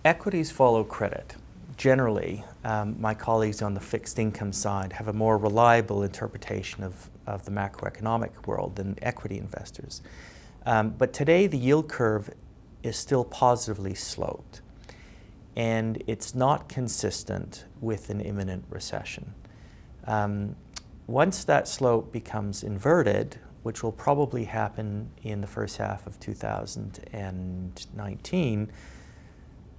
Equities follow credit. Generally, my colleagues on the fixed income side have a more reliable interpretation of the macroeconomic world than equity investors. But today the yield curve is still positively sloped, and it's not consistent with an imminent recession. Once that slope becomes inverted, which will probably happen in the first half of 2019,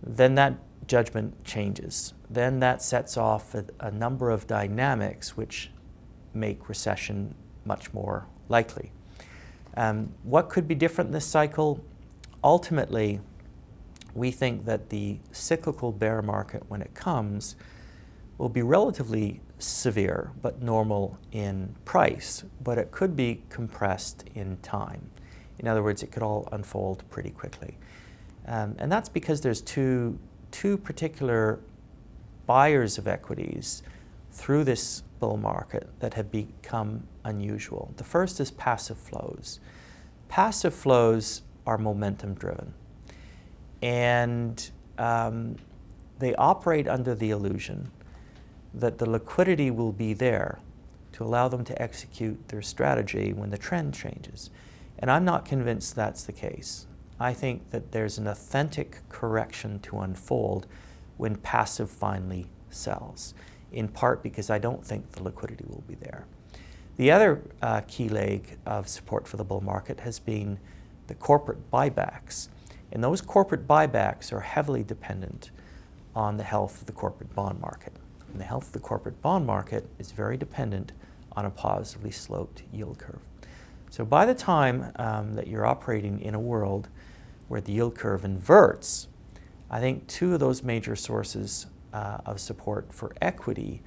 then that judgment changes. Then that sets off a number of dynamics which make recession much more likely. What could be different this cycle? Ultimately, we think that the cyclical bear market, when it comes, will be relatively severe but normal in price, but it could be compressed in time. In other words, it could all unfold pretty quickly. And that's because there's two particular buyers of equities through this bull market that have become unusual. The first is passive flows. Passive flows are momentum driven, and they operate under the illusion that the liquidity will be there to allow them to execute their strategy when the trend changes. And I'm not convinced that's the case. I think that there's an authentic correction to unfold when passive finally sells, in part because I don't think the liquidity will be there. The other key leg of support for the bull market has been the corporate buybacks. And those corporate buybacks are heavily dependent on the health of the corporate bond market. And the health of the corporate bond market is very dependent on a positively sloped yield curve. So by the time that you're operating in a world where the yield curve inverts, I think two of those major sources of support for equity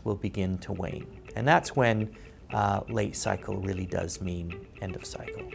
will begin to wane. And that's when late cycle really does mean end of cycle.